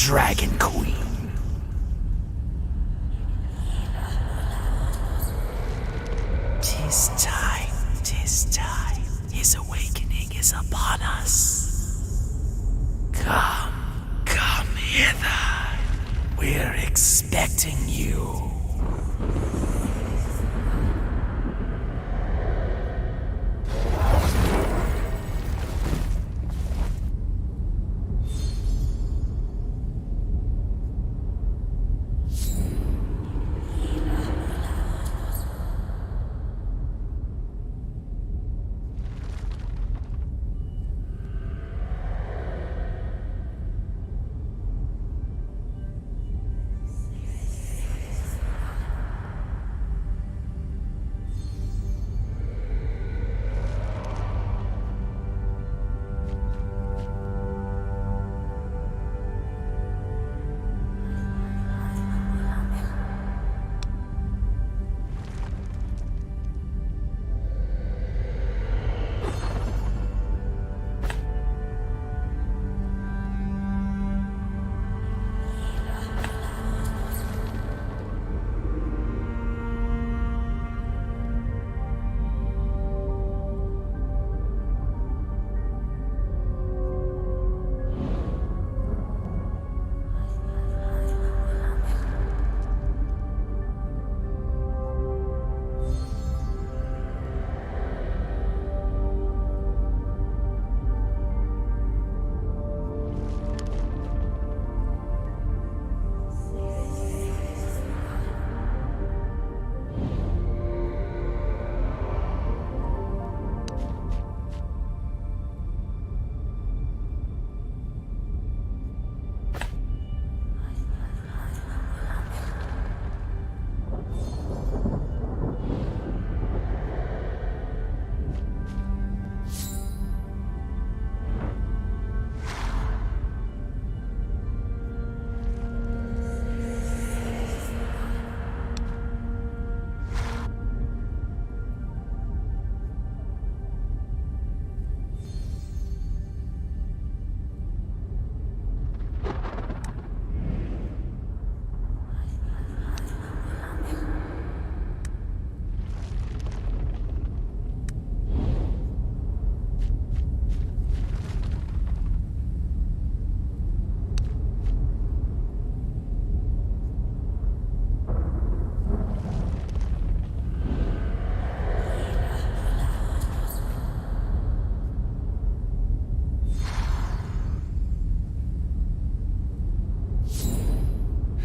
Dragon Queen. Tis time. His awakening is upon us. Come hither. We're expecting you.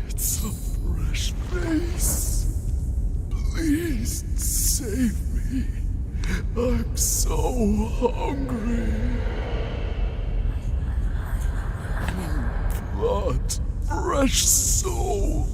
It's a fresh face. Please save me. I'm so hungry. Blood, fresh soul.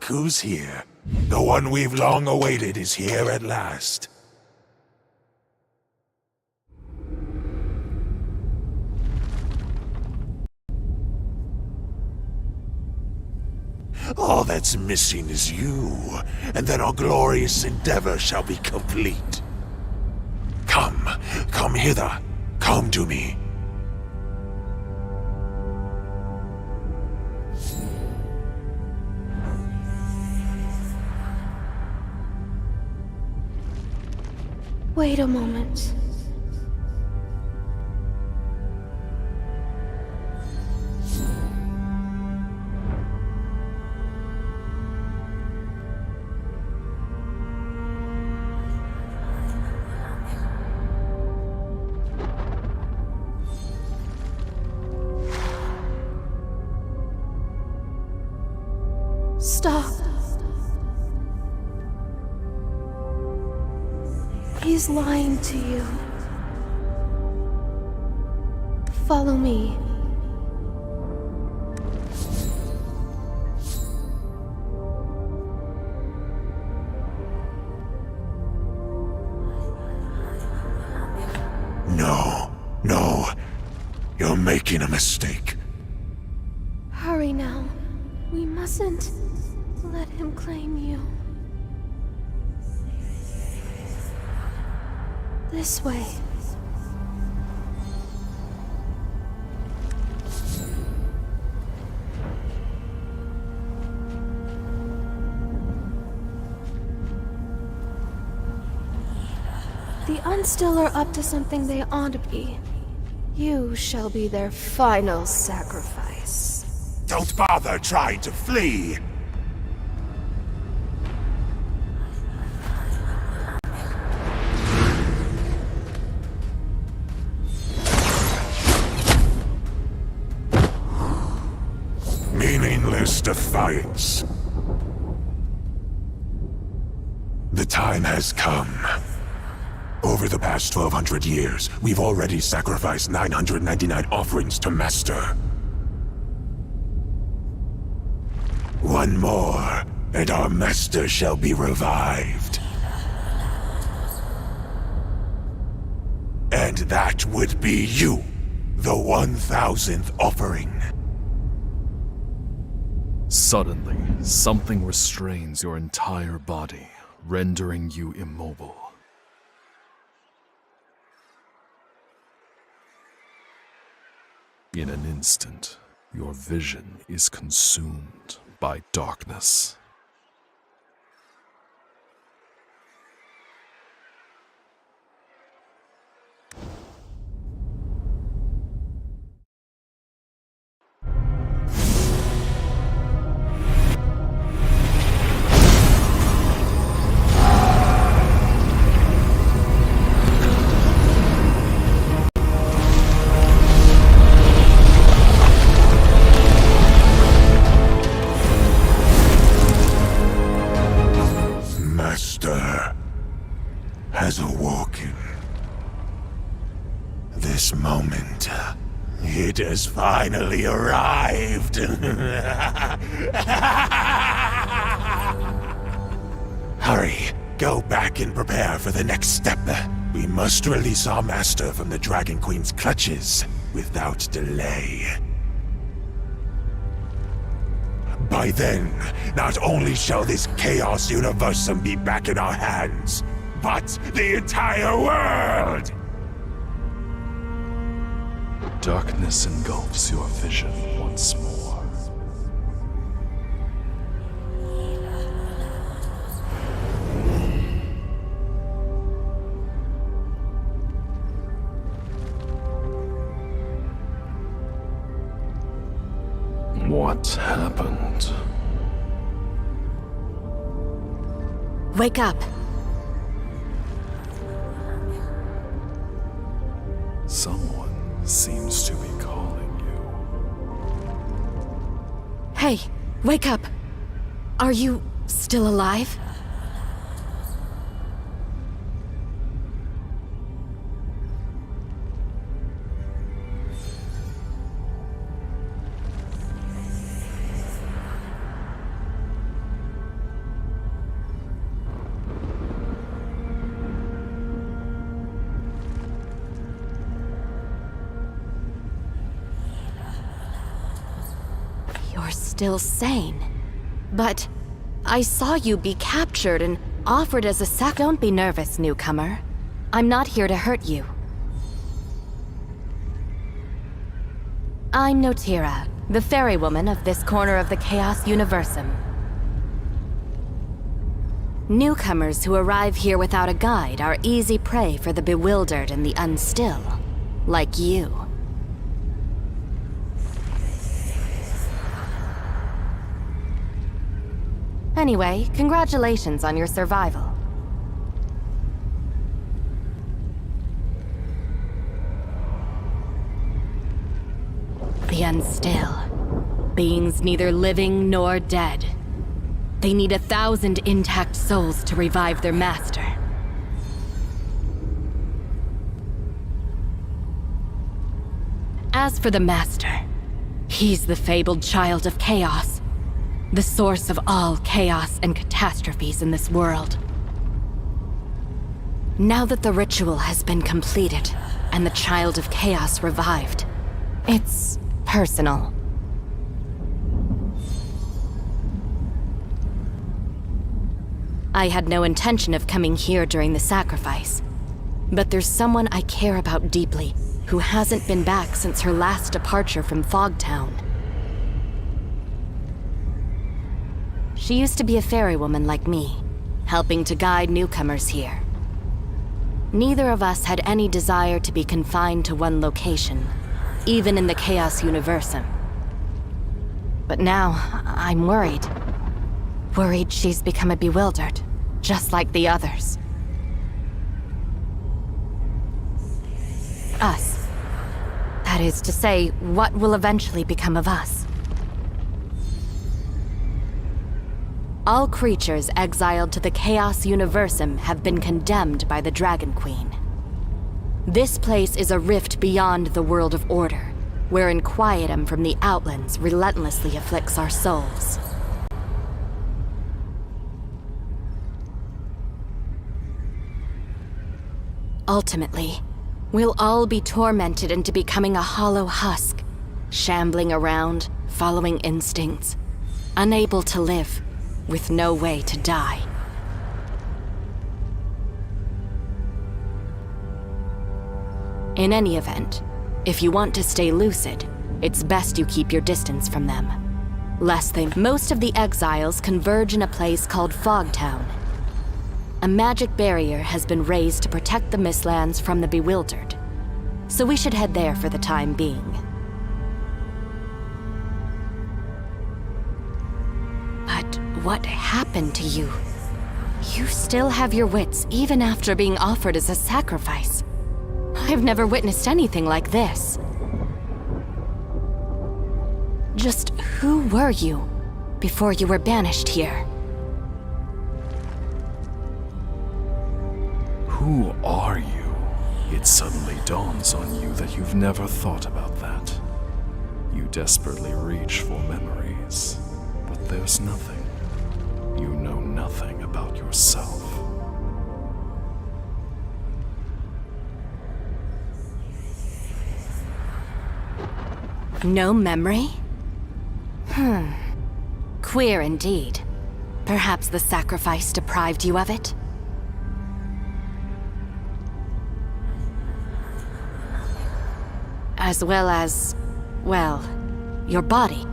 who's here. The one we've long awaited is here at last. All that's missing is you, and then our glorious endeavor shall be complete. Come hither. Come to me. Wait a moment. Stop. He's lying to you. Follow me. No. You're making a mistake. Hurry now. We mustn't let him claim you. This way. The Unstill are up to something they ought to be. You shall be their final sacrifice. Don't bother trying to flee! Meaningless defiance. The time has come. Over the past 1,200 years, we've already sacrificed 999 offerings to Master. One more, and our Master shall be revived. And that would be you, the 1,000th offering. Suddenly, something restrains your entire body, rendering you immobile. In an instant, your vision is consumed by darkness. Has awoken. This moment, it has finally arrived. Hurry, go back and prepare for the next step. We must release our master from the Dragon Queen's clutches without delay. By then, not only shall this Chaos Universum be back in our hands, but the entire world! Darkness engulfs your vision once more. What happened? Wake up! Someone seems to be calling you. Hey, wake up! Are you still alive? You're still sane. But I saw you be captured and offered as a Don't be nervous, newcomer. I'm not here to hurt you. I'm Notira, the fairy woman of this corner of the Chaos Universum. Newcomers who arrive here without a guide are easy prey for the bewildered and the unstill, like you. Anyway, congratulations on your survival. The unstill. Beings neither living nor dead. They need 1,000 intact souls to revive their master. As for the master, he's the fabled child of chaos, the source of all chaos and catastrophes in this world. Now that the ritual has been completed and the child of chaos revived, it's personal. I had no intention of coming here during the sacrifice, but there's someone I care about deeply who hasn't been back since her last departure from Fogtown. She used to be a fairy woman like me, helping to guide newcomers here. Neither of us had any desire to be confined to one location, even in the Chaos Universum. But now, I'm worried. Worried she's become a bewildered, just like the others. Us. That is to say, what will eventually become of us? All creatures exiled to the Chaos Universum have been condemned by the Dragon Queen. This place is a rift beyond the world of order, where inquietum from the Outlands relentlessly afflicts our souls. Ultimately, we'll all be tormented into becoming a hollow husk, shambling around, following instincts, unable to live, with no way to die. In any event, if you want to stay lucid, it's best you keep your distance from them. Most of the exiles converge in a place called Fogtown. A magic barrier has been raised to protect the Mistlands from the bewildered, so we should head there for the time being. But what happened to you? You still have your wits even after being offered as a sacrifice. I've never witnessed anything like this. Just who were you before you were banished here? Who are you? It suddenly dawns on you that you've never thought about that. You desperately reach for memories, but there's nothing. You know nothing about yourself. No memory? Queer indeed. Perhaps the sacrifice deprived you of it? As well as, well, your body.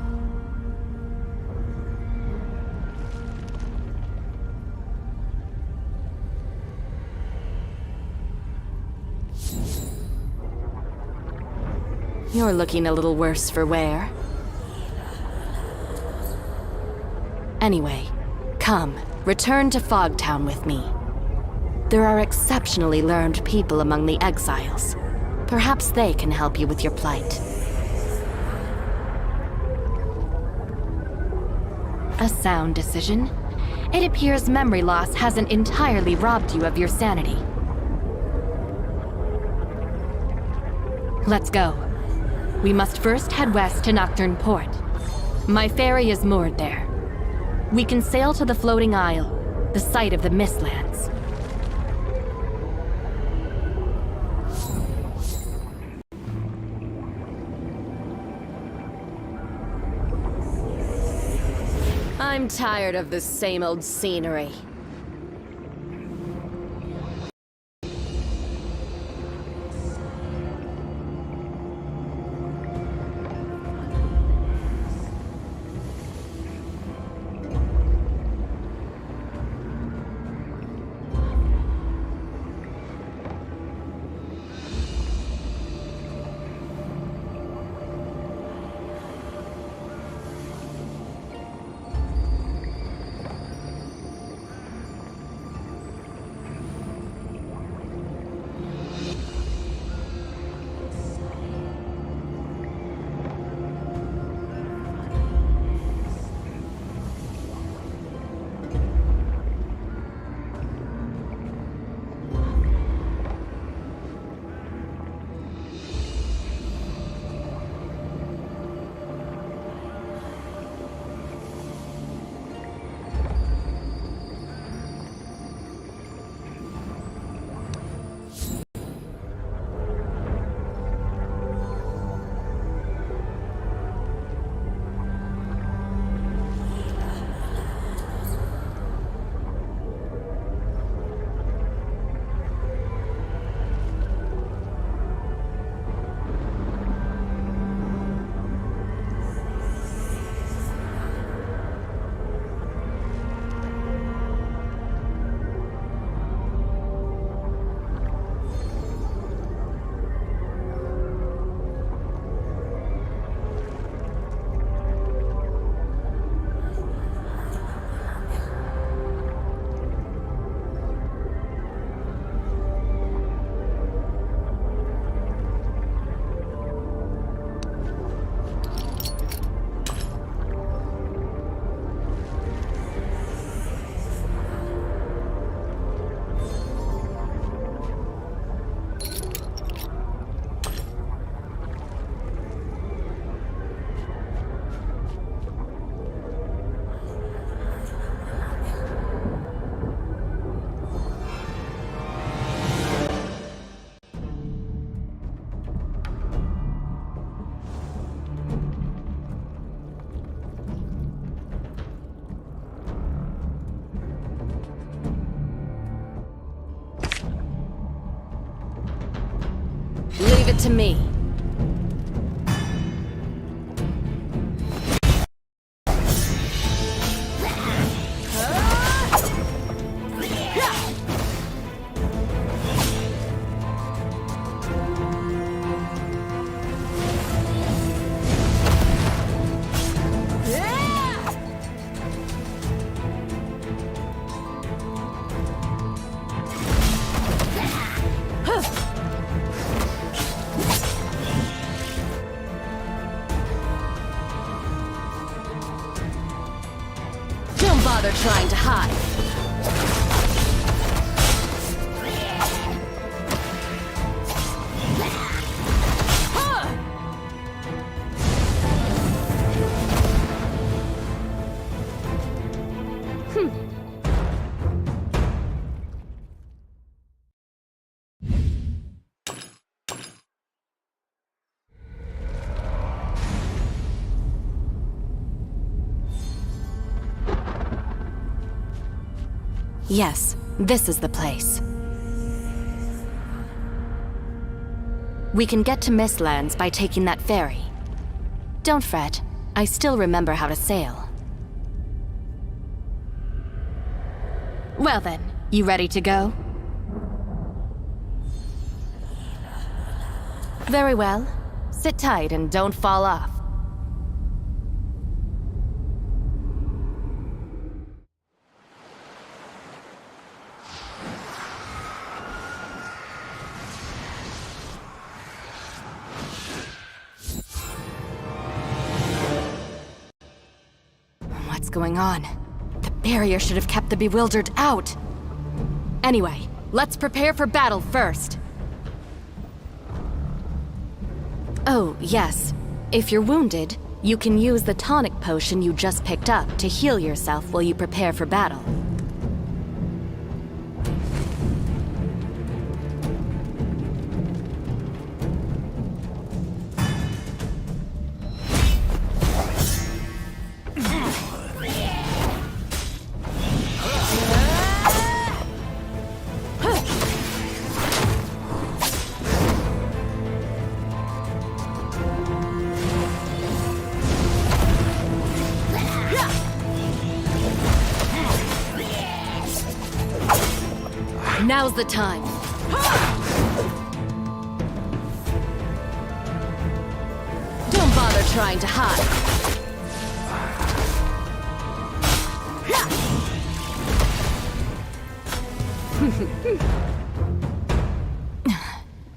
You're looking a little worse for wear. Anyway, come, return to Fogtown with me. There are exceptionally learned people among the exiles. Perhaps they can help you with your plight. A sound decision. It appears memory loss hasn't entirely robbed you of your sanity. Let's go. We must first head west to Nocturne Port. My ferry is moored there. We can sail to the floating isle, the site of the Mistlands. I'm tired of this same old scenery. Leave it to me. Don't bother trying to hide. Yes, this is the place. We can get to Mistlands by taking that ferry. Don't fret, I still remember how to sail. Well then, you ready to go? Very well. Sit tight and don't fall off. What's going on? The barrier should have kept the bewildered out. Anyway, let's prepare for battle first. Oh, yes. If you're wounded, you can use the tonic potion you just picked up to heal yourself while you prepare for battle. Now's the time. Don't bother trying to hide.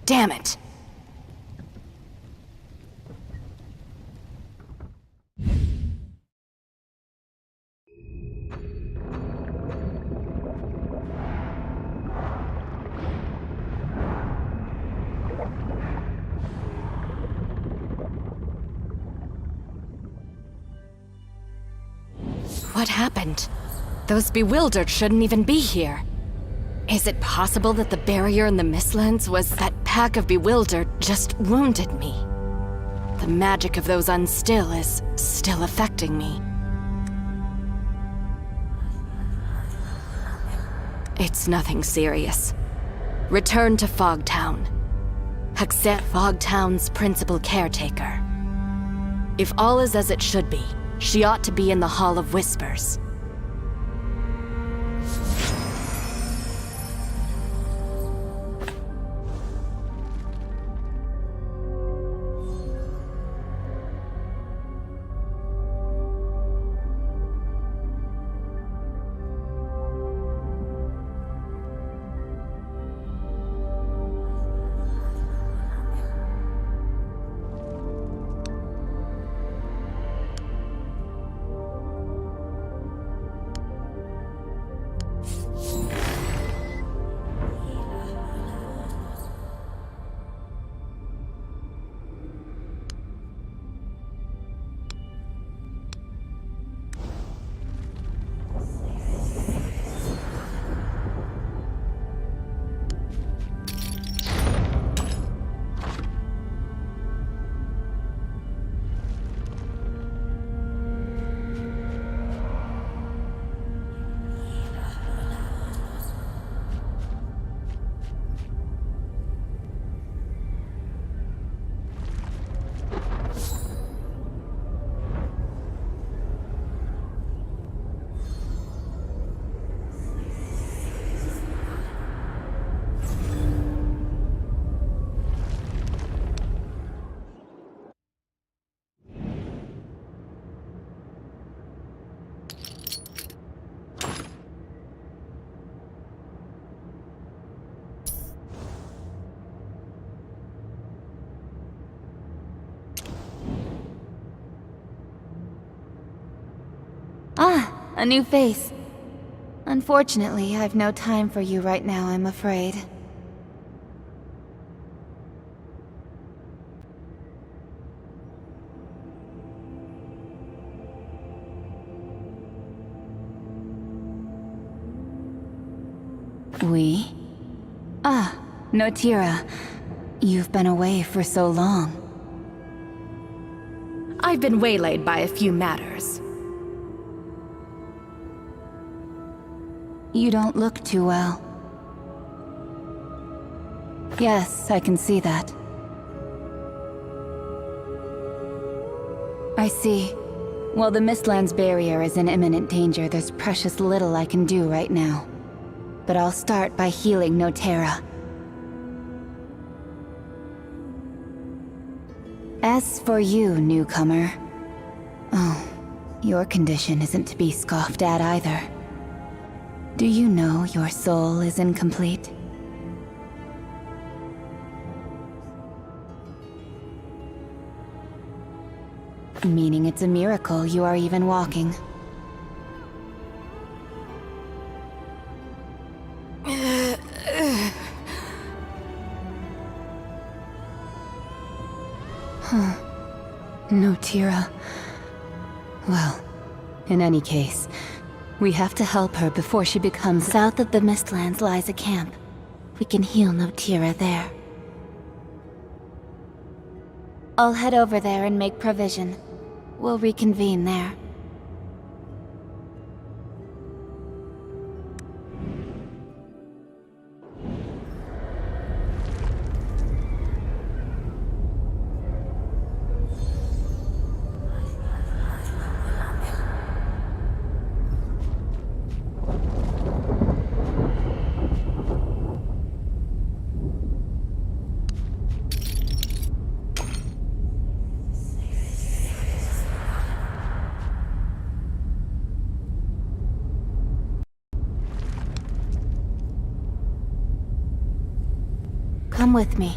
Damn it. What happened? Those bewildered shouldn't even be here. Is it possible that the barrier in the Mistlands was that pack of bewildered just wounded me? The magic of those unstill is still affecting me. It's nothing serious. Return to Fogtown. Accept Fogtown's principal caretaker. If all is as it should be, she ought to be in the Hall of Whispers. Ah, a new face. Unfortunately, I've no time for you right now, I'm afraid. We? Ah, Notira. You've been away for so long. I've been waylaid by a few matters. You don't look too well. Yes, I can see that. I see. While the Mistlands barrier is in imminent danger, there's precious little I can do right now. But I'll start by healing Notera. As for you, newcomer... Oh, your condition isn't to be scoffed at either. Do you know your soul is incomplete? Meaning it's a miracle you are even walking. Huh. Notira. Well, in any case, we have to help her before she becomes... South of the Mistlands lies a camp. We can heal Notira there. I'll head over there and make provision. We'll reconvene there. Come with me.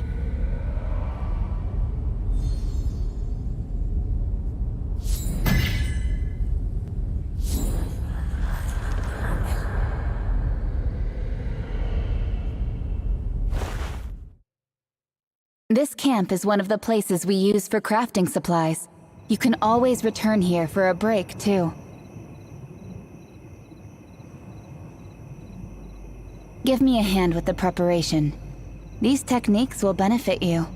This camp is one of the places we use for crafting supplies. You can always return here for a break, too. Give me a hand with the preparation. These techniques will benefit you.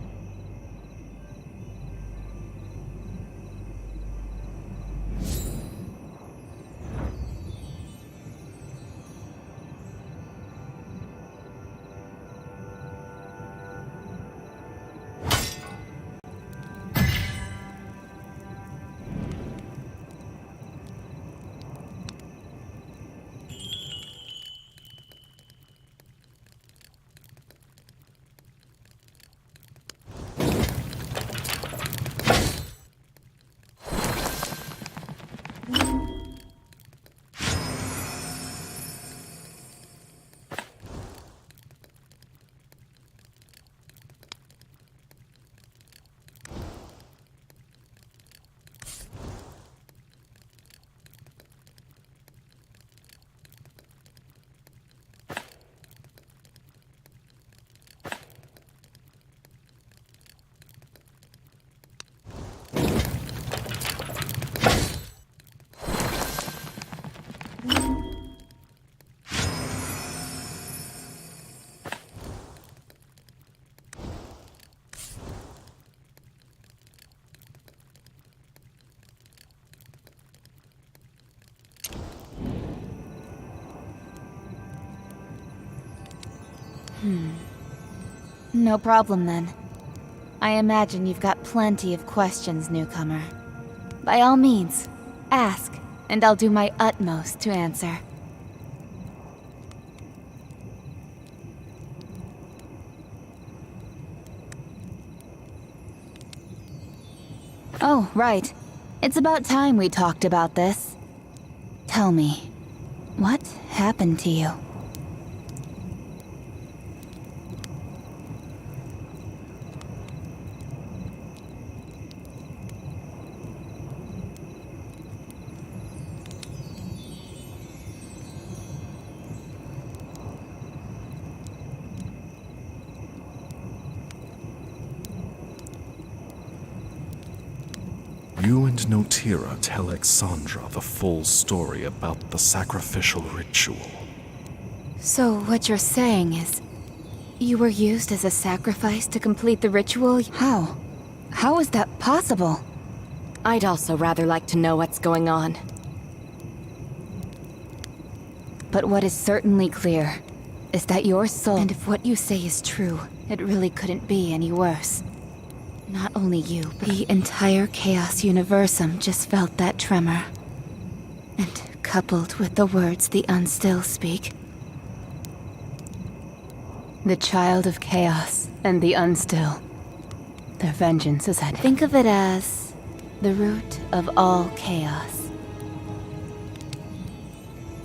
No problem then. I imagine you've got plenty of questions, newcomer. By all means, ask, and I'll do my utmost to answer. Oh, right. It's about time we talked about this. Tell me, what happened to you? You and Notira tell Exandra the full story about the sacrificial ritual. So what you're saying is, you were used as a sacrifice to complete the ritual? How? How is that possible? I'd also rather like to know what's going on. But what is certainly clear is that your soul... And if what you say is true, it really couldn't be any worse. Not only you, but the entire Chaos Universum just felt that tremor. And coupled with the words the Unstill speak, the Child of Chaos and the Unstill, their vengeance is at... Think of it as the root of all chaos.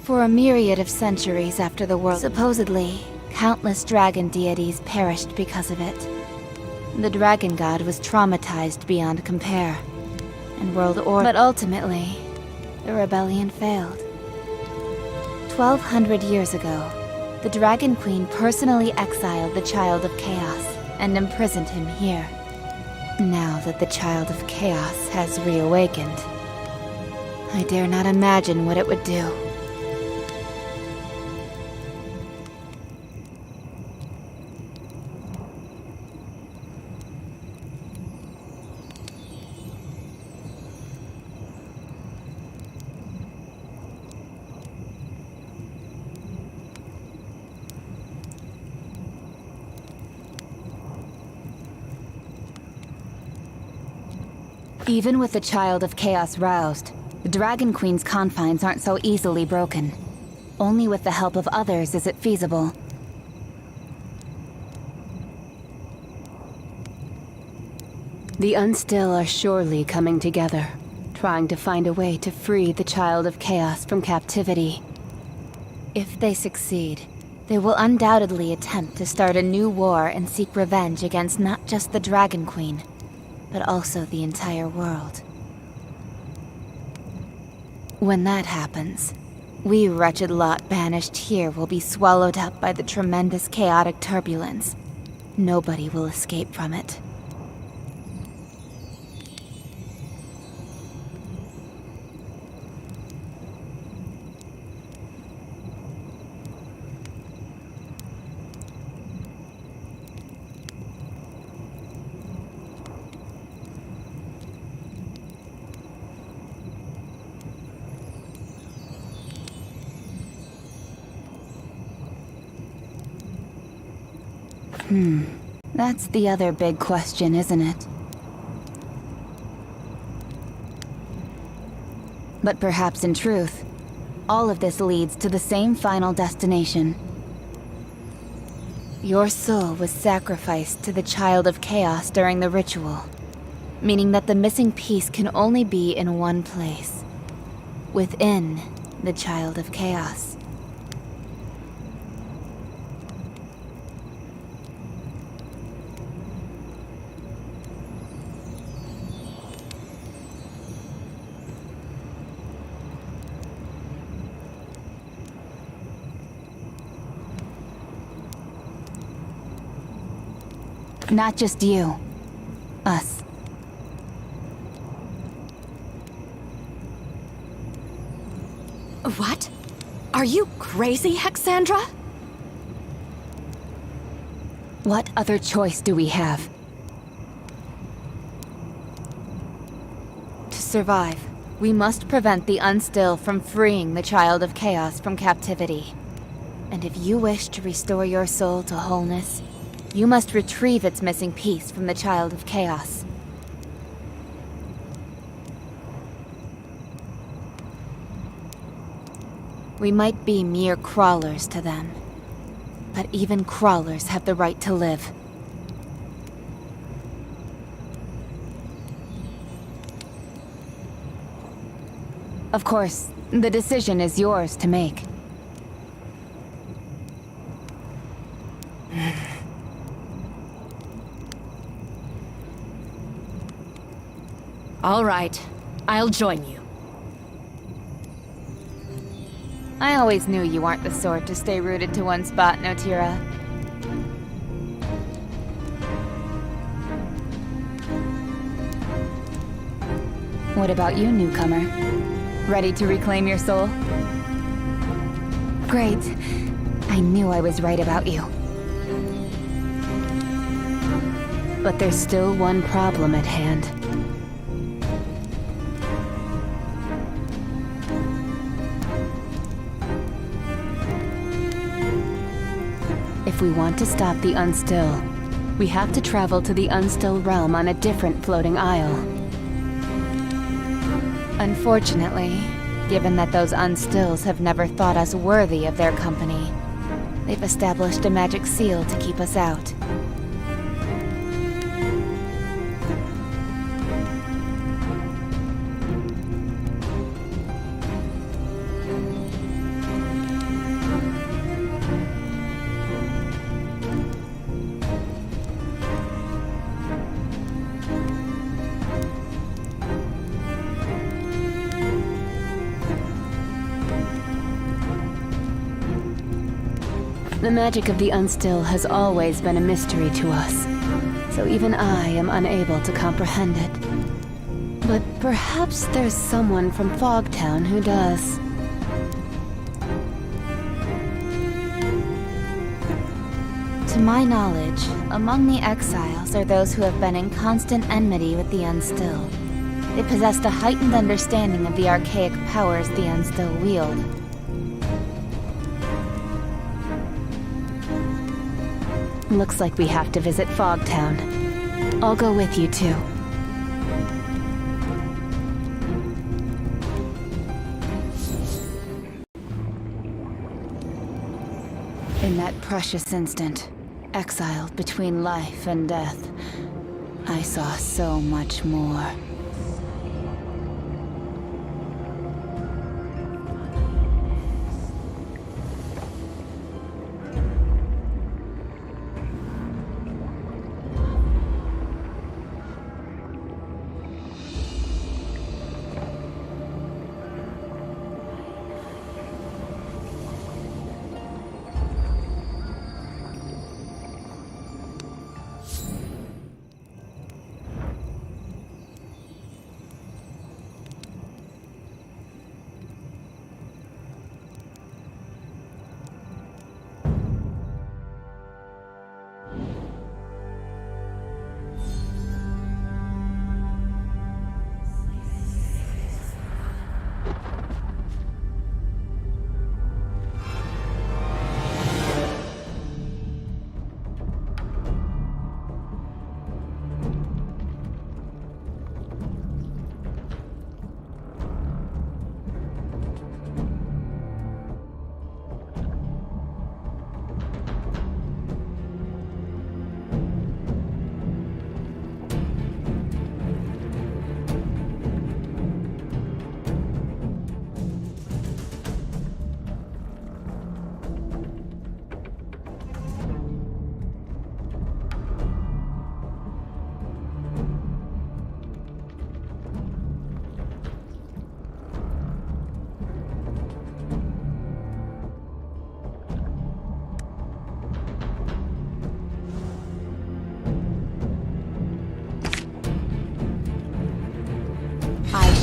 For a myriad of centuries after the world, supposedly, countless dragon deities perished because of it. The dragon god was traumatized beyond compare, and world order. But ultimately, the rebellion failed. 1,200 years ago, the Dragon Queen personally exiled the Child of Chaos and imprisoned him here. Now that the Child of Chaos has reawakened, I dare not imagine what it would do. Even with the Child of Chaos roused, the Dragon Queen's confines aren't so easily broken. Only with the help of others is it feasible. The Unstill are surely coming together, trying to find a way to free the Child of Chaos from captivity. If they succeed, They will undoubtedly attempt to start a new war and seek revenge against not just the Dragon Queen, but also the entire world. When that happens, we wretched lot banished here will be swallowed up by the tremendous chaotic turbulence. Nobody will escape from it. That's the other big question, isn't it? But perhaps in truth, all of this leads to the same final destination. Your soul was sacrificed to the Child of Chaos during the ritual, meaning that the missing piece can only be in one place, within the Child of Chaos. Not just you. Us. What? Are you crazy, Hexandra? What other choice do we have? To survive, we must prevent the Unstill from freeing the Child of Chaos from captivity. And if you wish to restore your soul to wholeness, you must retrieve its missing piece from the Child of Chaos. We might be mere crawlers to them, but even crawlers have the right to live. Of course, the decision is yours to make. All right, I'll join you. I always knew you aren't the sort to stay rooted to one spot, Notira. What about you, newcomer? Ready to reclaim your soul? Great. I knew I was right about you. But there's still one problem at hand. If we want to stop the Unstill, we have to travel to the Unstill realm on a different floating isle. Unfortunately, given that those Unstills have never thought us worthy of their company, they've established a magic seal to keep us out. The magic of the Unstill has always been a mystery to us, so even I am unable to comprehend it. But perhaps there's someone from Fogtown who does. To my knowledge, among the exiles are those who have been in constant enmity with the Unstill. They possessed a heightened understanding of the archaic powers the Unstill wield. Looks like we have to visit Fogtown. I'll go with you too. In that precious instant, exiled between life and death, I saw so much more.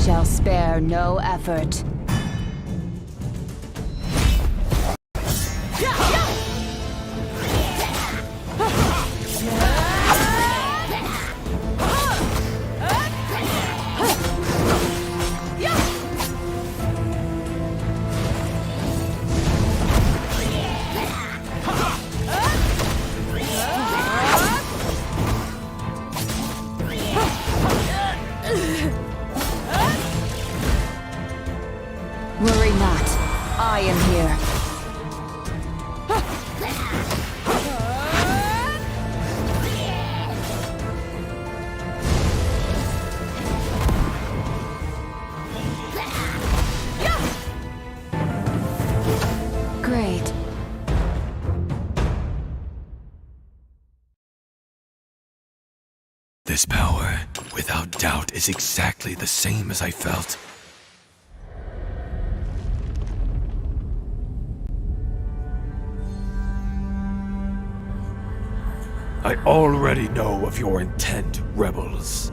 shall spare no effort. Worry not. I am here. Great. This power, without doubt, is exactly the same as I felt. I already know of your intent, rebels.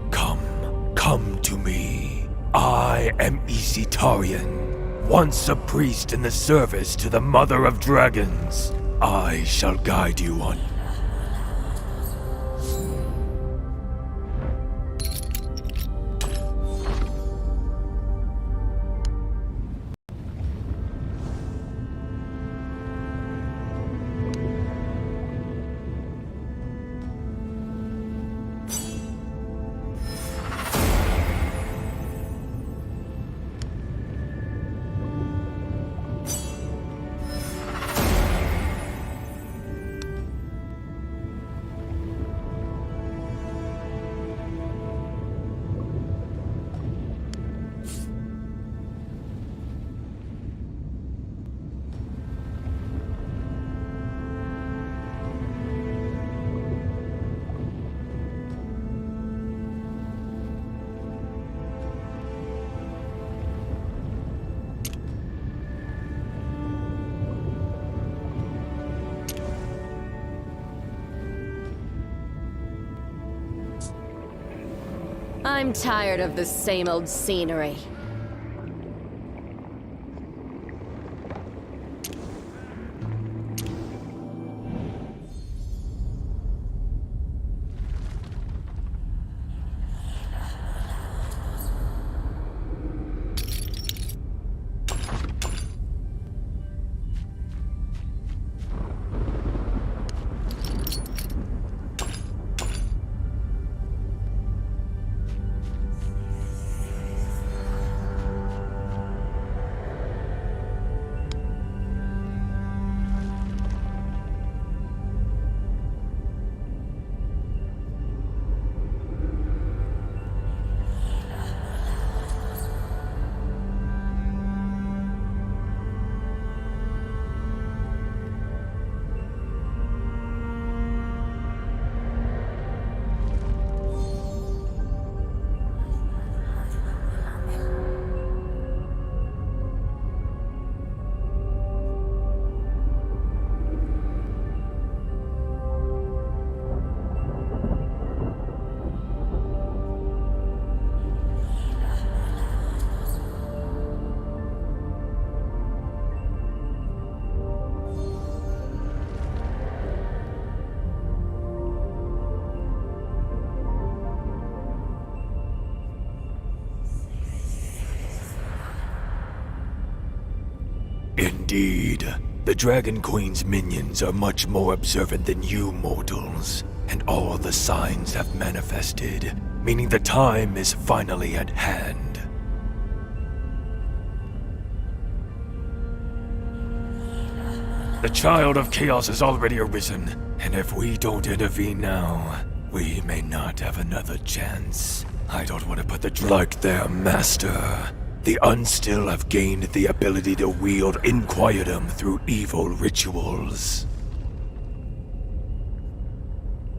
Come to me. I am Isitarian, once a priest in the service to the Mother of Dragons. I shall guide you on. I'm tired of the same old scenery. Indeed. The Dragon Queen's minions are much more observant than you mortals, and all the signs have manifested, meaning the time is finally at hand. The Child of Chaos has already arisen, and if we don't intervene now, we may not have another chance. I don't want to put the like their master. The Unstill have gained the ability to wield Inquietum through evil rituals.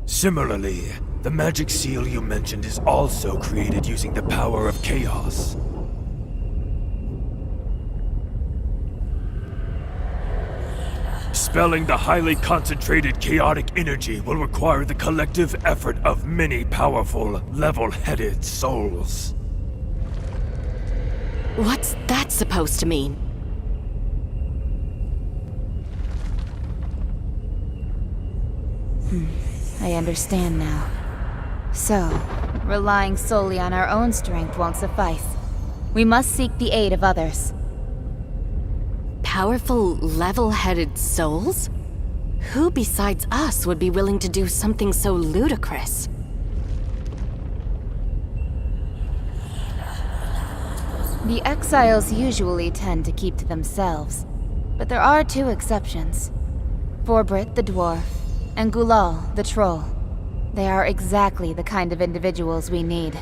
Similarly, the magic seal you mentioned is also created using the power of chaos. Dispelling the highly concentrated chaotic energy will require the collective effort of many powerful, level-headed souls. What's that supposed to mean? I understand now. So, relying solely on our own strength won't suffice. We must seek the aid of others. Powerful, level-headed souls? Who besides us would be willing to do something so ludicrous? The exiles usually tend to keep to themselves, but there are two exceptions. Forbrit the dwarf, and Gulal the troll. They are exactly the kind of individuals we need.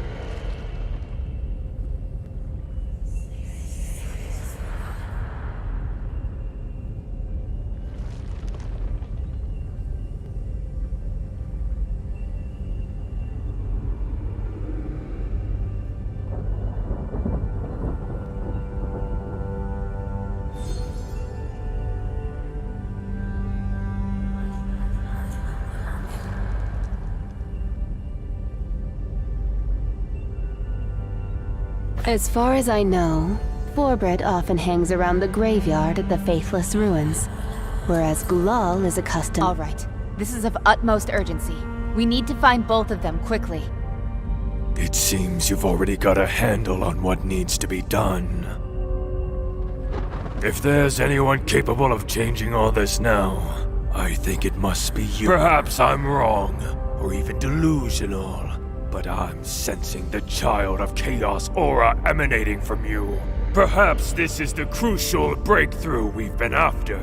As far as I know, Forbrit often hangs around the graveyard at the Faithless Ruins, whereas Gulal is accustomed— All right. This is of utmost urgency. We need to find both of them quickly. It seems you've already got a handle on what needs to be done. If there's anyone capable of changing all this now, I think it must be you. Perhaps I'm wrong, or even delusional, but I'm sensing the Child of Chaos aura emanating from you. Perhaps this is the crucial breakthrough we've been after.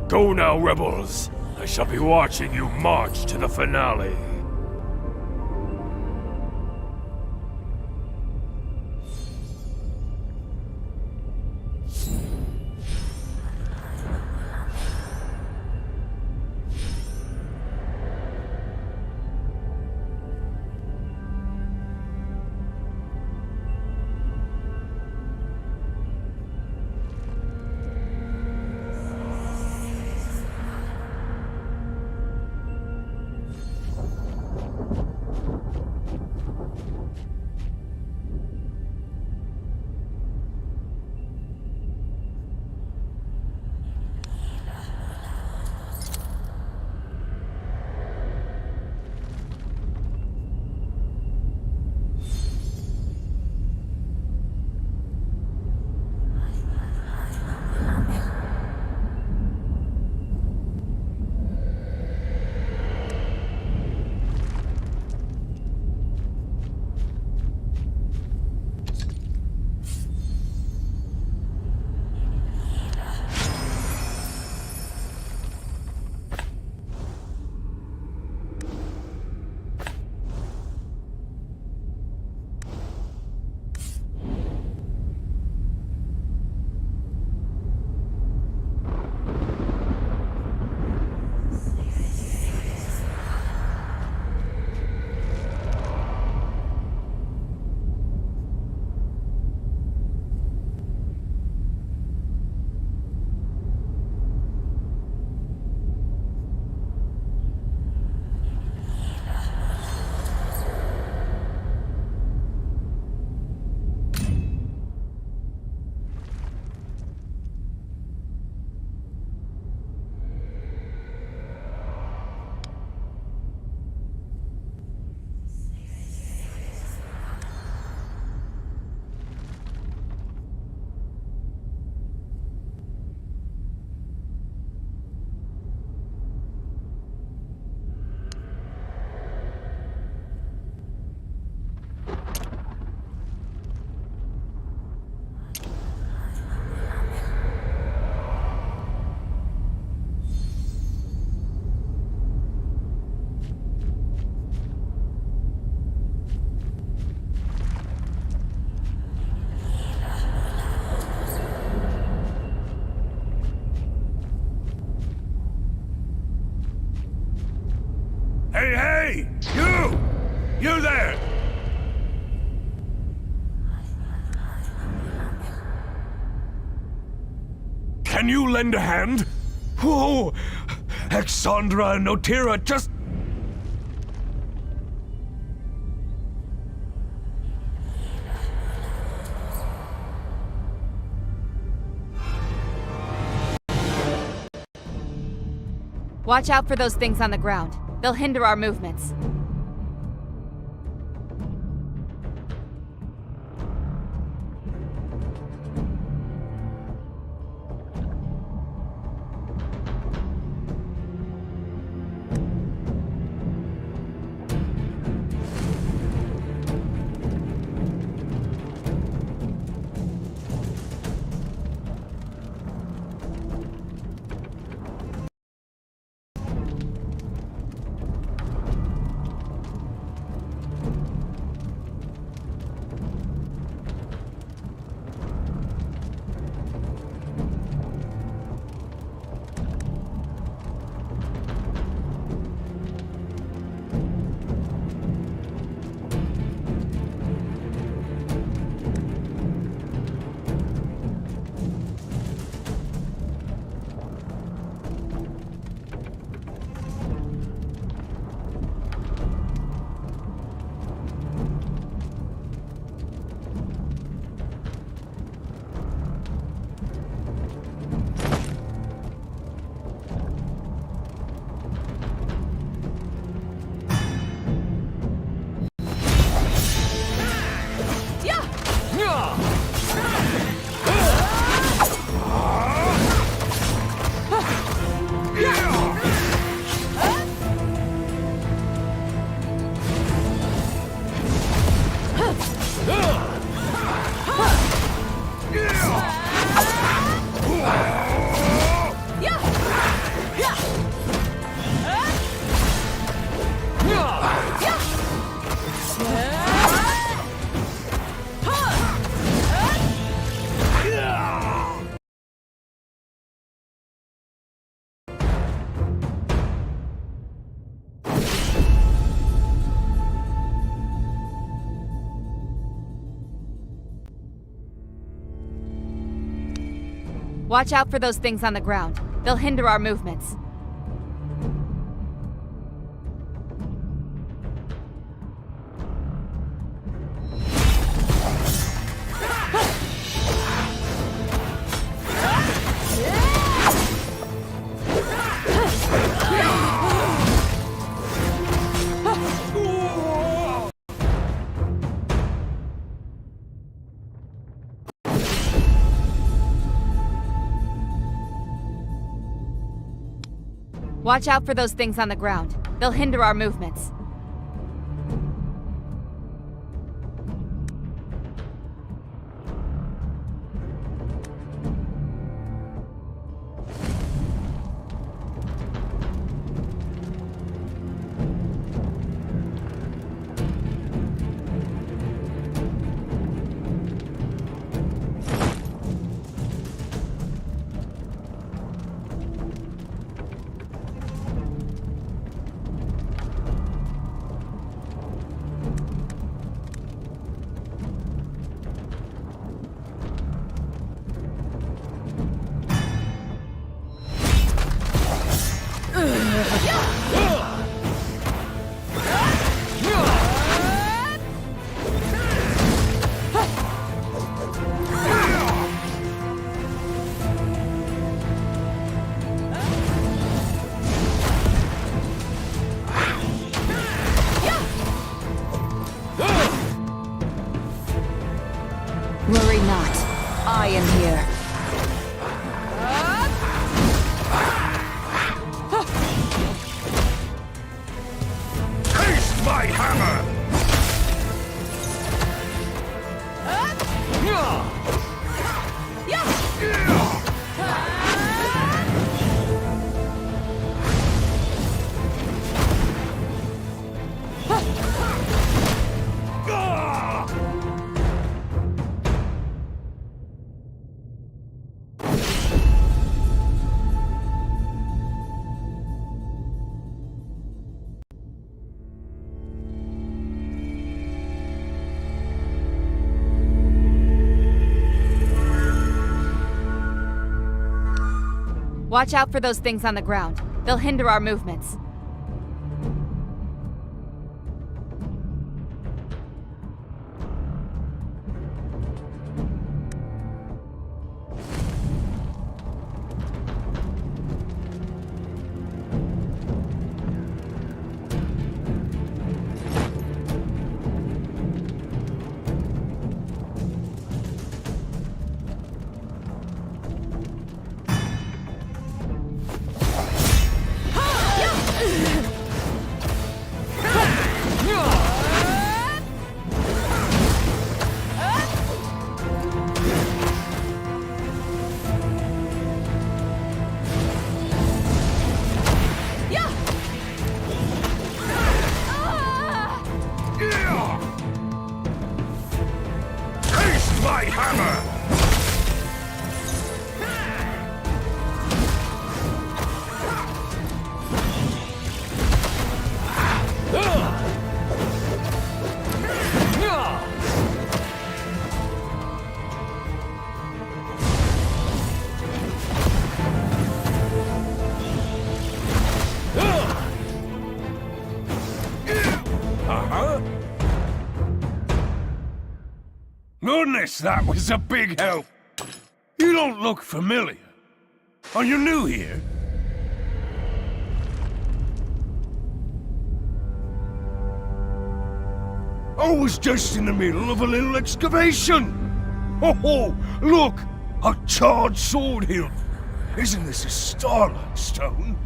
Go now, rebels. I shall be watching you march to the finale. Hey! You! You there! Can Can you lend a hand? Whoa! Exandra and Notira just... Watch out for those things on the ground. They'll hinder our movements. Watch out for those things on the ground. They'll hinder our movements. Watch out for those things on the ground. They'll hinder our movements. Worry not. I am here. Taste my hammer! Watch out for those things on the ground. They'll hinder our movements. Taste my hammer! Goodness, that was a big help. You don't look familiar. Are you new here? I was just in the middle of a little excavation. Oh, look! A charred sword hilt. Isn't this a starlight stone?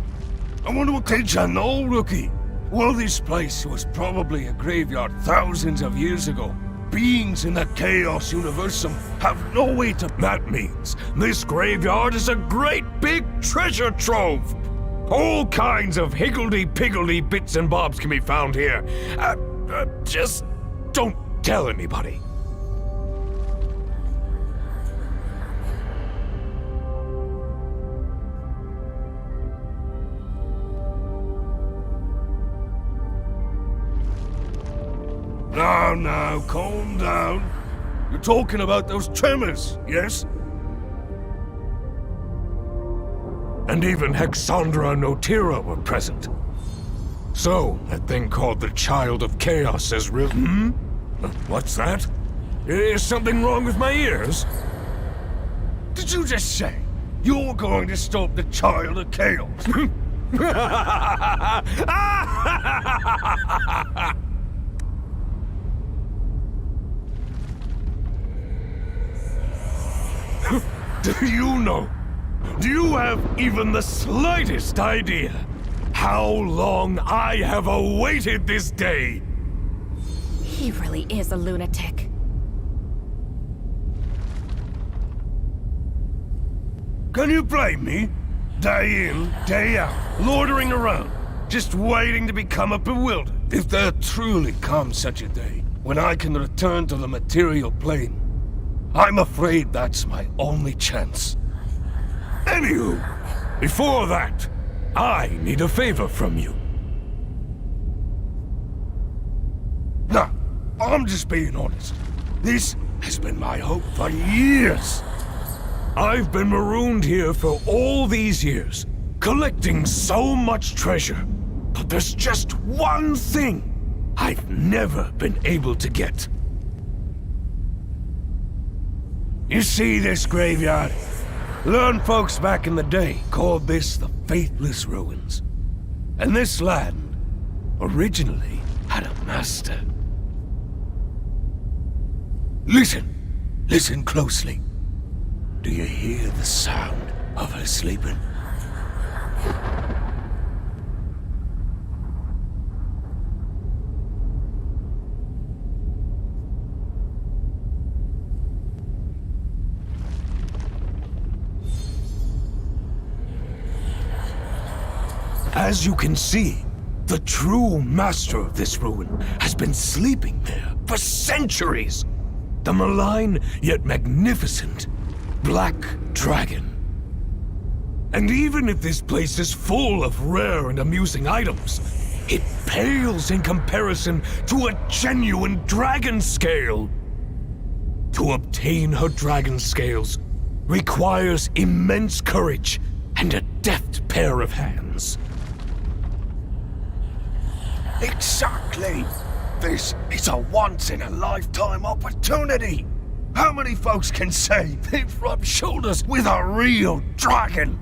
I wonder what did you know, rookie? Well, this place was probably a graveyard thousands of years ago. Beings in the Chaos Universum have no way to... That means this graveyard is a great big treasure trove. All kinds of higgledy-piggledy bits and bobs can be found here. Just don't tell anybody. Now, calm down. You're talking about those tremors, yes? And even Hexandra and Notira were present. So, that thing called the Child of Chaos has risen. What's that? Is something wrong with my ears? Did you just say you're going to stop the Child of Chaos? Do you know? Do you have even the slightest idea how long I have awaited this day? He really is a lunatic. Can you blame me? Day in, day out, loitering around, just waiting to become a bewildered. If there truly comes such a day, when I can return to the material plane, I'm afraid that's my only chance. Anywho, before that, I need a favor from you. Now, I'm just being honest. This has been my hope for years. I've been marooned here for all these years, collecting so much treasure. But there's just one thing I've never been able to get. You see this graveyard? Learned folks back in the day called this the Faithless Ruins. And this land originally had a master. Listen closely. Do you hear the sound of her sleeping? As you can see, the true master of this ruin has been sleeping there for centuries. The malign yet magnificent Black Dragon. And even if this place is full of rare and amusing items, it pales in comparison to a genuine dragon scale. To obtain her dragon scales requires immense courage and a deft pair of hands. Exactly! This is a once-in-a-lifetime opportunity! How many folks can say they've rubbed shoulders with a real dragon?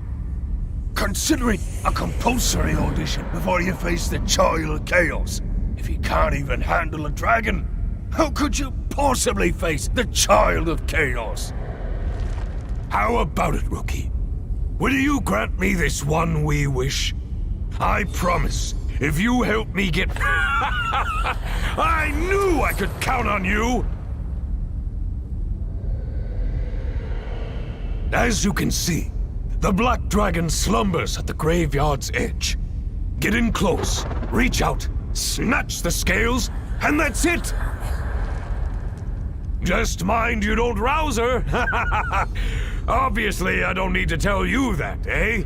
Consider it a compulsory audition before you face the Child of Chaos. If you can't even handle a dragon, how could you possibly face the Child of Chaos? How about it, Rookie? Will you grant me this one wee wish? I promise, if you help me get... I knew I could count on you! As you can see, the Black Dragon slumbers at the graveyard's edge. Get in close, reach out, snatch the scales, and that's it! Just mind you don't rouse her! Obviously, I don't need to tell you that, eh?